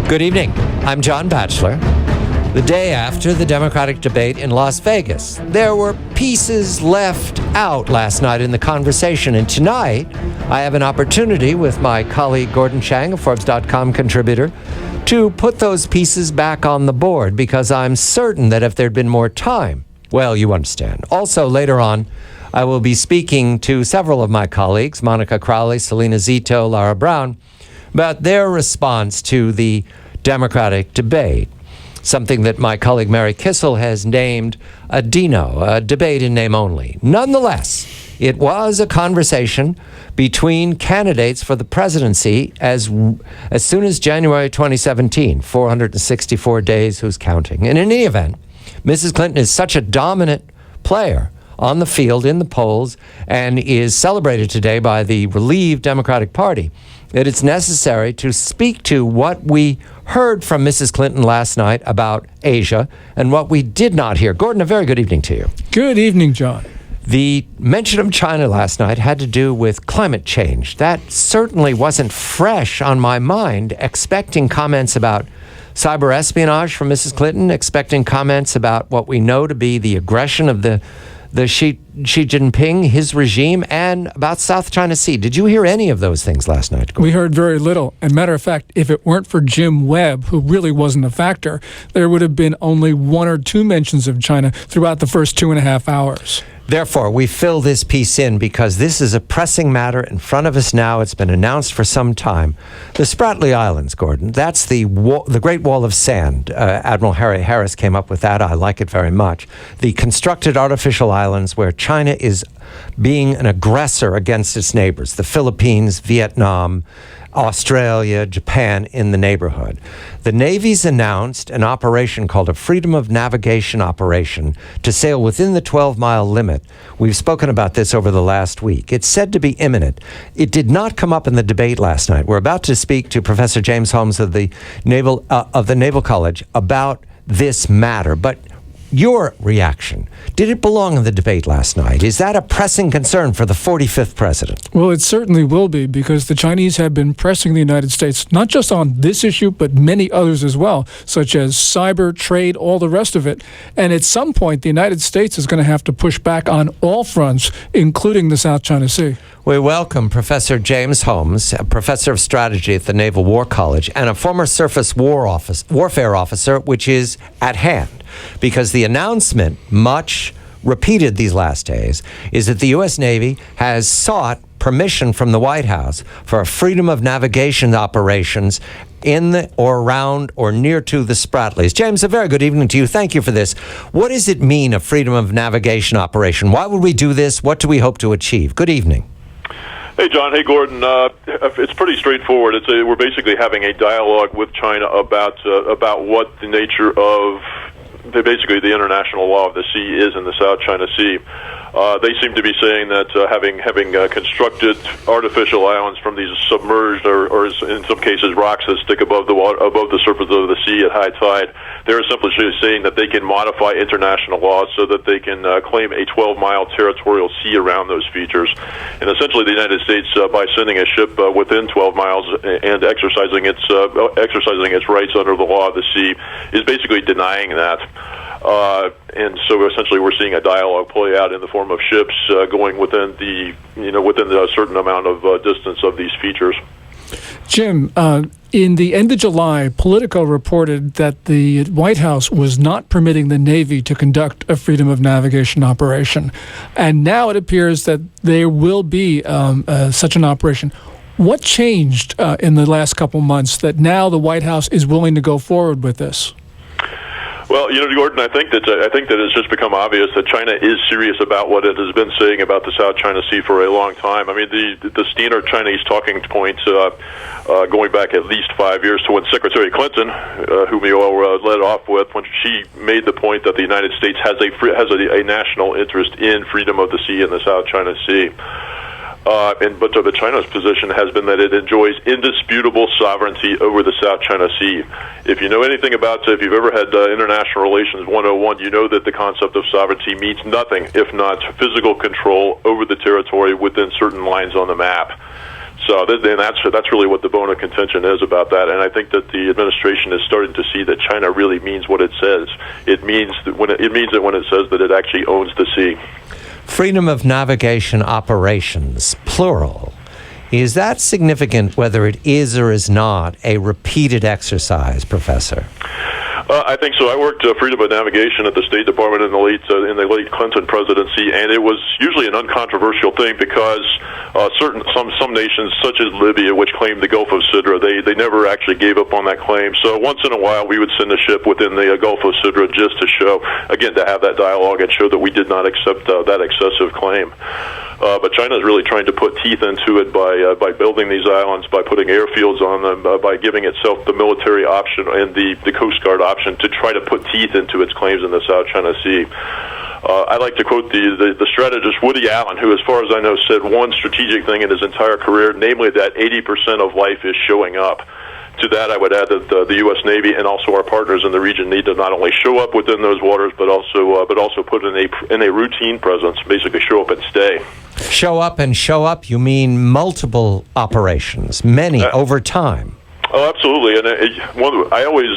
Good evening. I'm John Batchelor. The day after the Democratic debate in Las Vegas, there were pieces left out last night in the conversation. And tonight, I have an opportunity with my colleague Gordon Chang, a Forbes.com contributor, to put those pieces back on the board because I'm certain that if there'd been more time, well, you understand. Also, later on, I will be speaking to several of my colleagues, Monica Crowley, Selena Zito, Laura Brown, about their response to the Democratic debate, something that my colleague Mary Kissel has named a DINO, a debate in name only. Nonetheless, it was a conversation between candidates for the presidency as soon as January 2017, 464 days, who's counting. And in any event, Mrs. Clinton is such a dominant player on the field, in the polls, and is celebrated today by the relieved Democratic Party, that it's necessary to speak to what we heard from Mrs. Clinton last night about Asia and what we did not hear. Gordon, a very good evening to you. Good evening, John. The mention of China last night had to do with climate change. That certainly wasn't fresh on my mind, expecting comments about cyber espionage from Mrs. Clinton, expecting comments about what we know to be the aggression of the Xi Jinping, his regime, and about South China Sea. Did you hear any of those things last night, Gordon? We heard very little. And matter of fact, if it weren't for Jim Webb, who really wasn't a factor, there would have been only one or two mentions of China throughout the first 2.5 hours. Therefore, we fill this piece in because this is a pressing matter in front of us now. It's been announced for some time. The Spratly Islands, Gordon, that's the Great Wall of Sand. Admiral Harry Harris came up with that. I like it very much. The constructed artificial islands where China is being an aggressor against its neighbors, the Philippines, Vietnam, Australia, Japan in the neighborhood. The Navy's announced an operation called a Freedom of Navigation operation to sail within the 12-mile limit. We've spoken about this over the last week. It's said to be imminent. It did not come up in the debate last night. We're about to speak to Professor James Holmes of the Naval College about this matter, but your reaction, did it belong in the debate last night? Is that a pressing concern for the 45th president? Well, it certainly will be, because the Chinese have been pressing the United States, not just on this issue, but many others as well, such as cyber, trade, all the rest of it. And at some point, the United States is going to have to push back on all fronts, including the South China Sea. We welcome Professor James Holmes, a professor of strategy at the Naval War College and a former surface warfare officer, which is at hand. Because the announcement, much repeated these last days, is that the U.S. Navy has sought permission from the White House for a freedom of navigation operations in the, or around or near to the Spratlys. James, a very good evening to you. Thank you for this. What does it mean, a freedom of navigation operation? Why would we do this? What do we hope to achieve? Good evening. Hey, John. Hey, Gordon. It's pretty straightforward. We're basically having a dialogue with China about what the nature of basically the international law of the sea is in the South China Sea. They seem to be saying that having constructed artificial islands from these submerged or in some cases rocks that stick above the water, above the surface of the sea at high tide, they're simply saying that they can modify international laws so that they can claim a 12-mile territorial sea around those features. And essentially, the United States, by sending a ship within 12 miles and exercising its rights under the law of the sea, is basically denying that. And so essentially we're seeing a dialogue play out in the form of ships going within a certain amount of distance of these features. Jim, in the end of July, Politico reported that the White House was not permitting the Navy to conduct a freedom of navigation operation. And now it appears that there will be such an operation. What changed in the last couple months that now the White House is willing to go forward with this? Well, Gordon, I think that it's just become obvious that China is serious about what it has been saying about the South China Sea for a long time. I mean, the standard Chinese talking points going back at least 5 years to when Secretary Clinton, whom you all led off with, when she made the point that the United States has a national interest in freedom of the sea in the South China Sea. But China's position has been that it enjoys indisputable sovereignty over the South China Sea. If you know anything about, if you've ever had International Relations 101, you know that the concept of sovereignty means nothing if not physical control over the territory within certain lines on the map. So that's really what the bone of contention is about that. And I think that the administration is starting to see that China really means what it says. It means that when it says that it actually owns the sea. Freedom of navigation operations, plural. Is that significant whether it is or is not a repeated exercise, Professor? I think so. I worked freedom of navigation at the State Department in the late Clinton presidency, and it was usually an uncontroversial thing because some nations, such as Libya, which claimed the Gulf of Sidra, they never actually gave up on that claim. So once in a while, we would send a ship within the Gulf of Sidra just to show, again, to have that dialogue and show that we did not accept that excessive claim. But China is really trying to put teeth into it by building these islands, by putting airfields on them, by giving itself the military option and the Coast Guard option to try to put teeth into its claims in the South China Sea. I like to quote the strategist Woody Allen, who, as far as I know, said one strategic thing in his entire career, namely that 80% of life is showing up. To that, I would add that the U.S. Navy and also our partners in the region need to not only show up within those waters, but also put in a routine presence, basically show up and stay. Show up, you mean multiple operations, many over time. Oh, absolutely. And I always,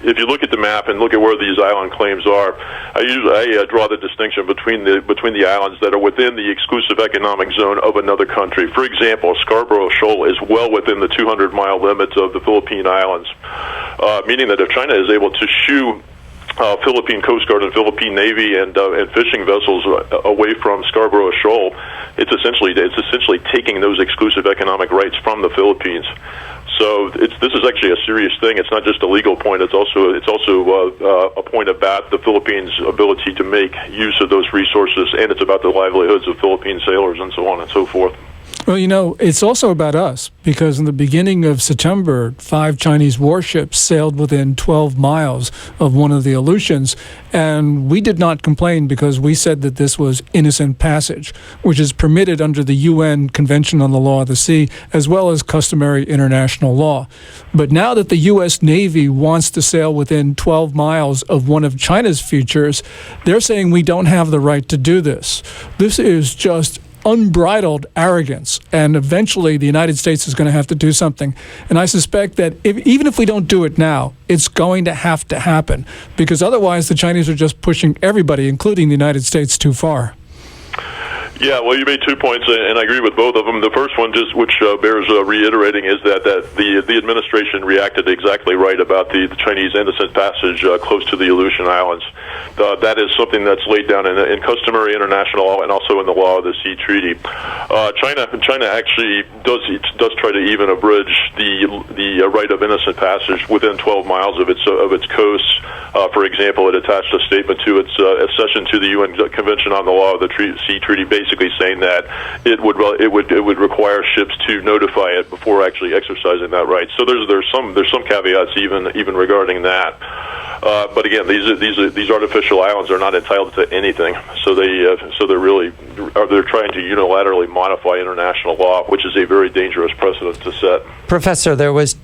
if you look at the map and look at where these island claims are, I draw the distinction between the islands that are within the exclusive economic zone of another country. For example, Scarborough Shoal is well within the 200-mile limits of the Philippine Islands, meaning that if China is able to shoo Philippine Coast Guard and Philippine Navy and fishing vessels away from Scarborough Shoal, it's essentially taking those exclusive economic rights from the Philippines. So this is actually a serious thing. It's not just a legal point. It's also a point about the Philippines' ability to make use of those resources, and it's about the livelihoods of Philippine sailors and so on and so forth. Well, it's also about us, because in the beginning of September, 5 Chinese warships sailed within 12 miles of one of the Aleutians, and we did not complain because we said that this was innocent passage, which is permitted under the UN Convention on the Law of the Sea, as well as customary international law. But now that the U.S. Navy wants to sail within 12 miles of one of China's features, they're saying we don't have the right to do this. This is just unbridled arrogance, and eventually the United States is going to have to do something. And I suspect that even if we don't do it now, it's going to have to happen, because otherwise the Chinese are just pushing everybody, including the United States, too far. Yeah, well, you made 2 points, and I agree with both of them. The first one, just which bears reiterating, is that the administration reacted exactly right about the Chinese innocent passage close to the Aleutian Islands. That is something that's laid down in customary international law and also in the law of the sea treaty. China actually does try to even abridge the right of innocent passage within 12 miles of its coasts. For example, it attached a statement to its accession to the UN Convention on the Law of the Sea Treaty, basically saying that it would require ships to notify it before actually exercising that right. So there's some caveats even regarding that. But again, these artificial islands are not entitled to anything. So they're trying to unilaterally modify international law, which is a very dangerous precedent to set. Professor, there was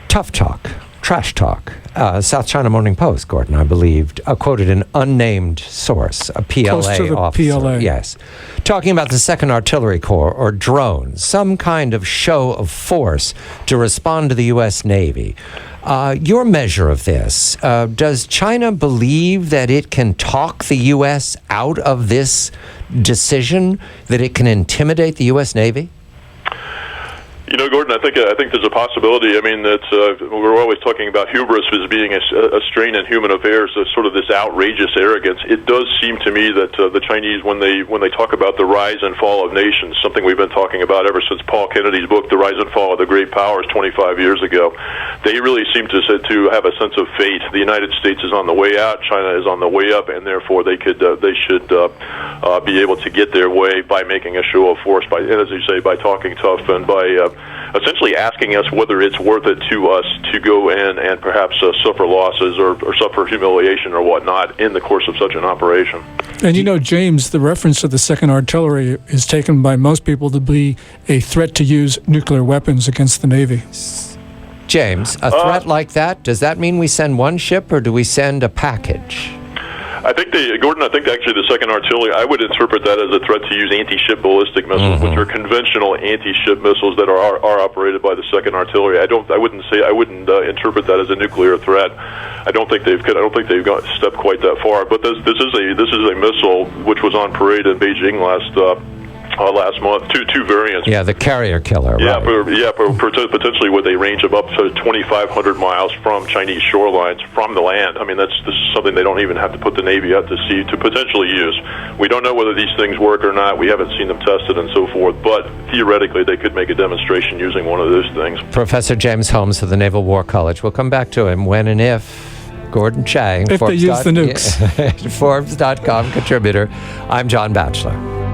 tough talk, trash talk. South China Morning Post, Gordon, I believed, quoted an unnamed source, a PLA Close to the officer. PLA. Yes. Talking about the 2nd Artillery Corps or drones, some kind of show of force to respond to the U.S. Navy. Your measure of this, does China believe that it can talk the U.S. out of this decision, that it can intimidate the U.S. Navy? Gordon, I think there's a possibility. I mean, we're always talking about hubris as being a strain in human affairs, sort of this outrageous arrogance. It does seem to me that the Chinese, when they talk about the rise and fall of nations, something we've been talking about ever since Paul Kennedy's book, The Rise and Fall of the Great Powers, 25 years ago, they really seem to have a sense of fate. The United States is on the way out, China is on the way up, and therefore they should be able to get their way by making a show of force, by, as you say, by talking tough and by essentially asking us whether it's worth it to us to go in and perhaps suffer losses or suffer humiliation or whatnot in the course of such an operation. And James, the reference to the 2nd Artillery is taken by most people to be a threat to use nuclear weapons against the Navy. James, a threat like that, does that mean we send one ship or do we send a package? I think Gordon, actually the second artillery, I would interpret that as a threat to use anti-ship ballistic missiles, which are conventional anti-ship missiles that are operated by the second artillery. I wouldn't interpret that as a nuclear threat. I don't think they've gone stepped quite that far. But this is a missile which was on parade in Beijing last month. Two variants. Yeah, the carrier killer. Yeah, right. Potentially with a range of up to 2,500 miles from Chinese shorelines from the land. I mean, this is something they don't even have to put the Navy out to sea to potentially use. We don't know whether these things work or not. We haven't seen them tested and so forth. But theoretically, they could make a demonstration using one of those things. Professor James Holmes of the Naval War College. We'll come back to him when and if Gordon Chang, if they use the nukes. Forbes.com contributor. I'm John Batchelor.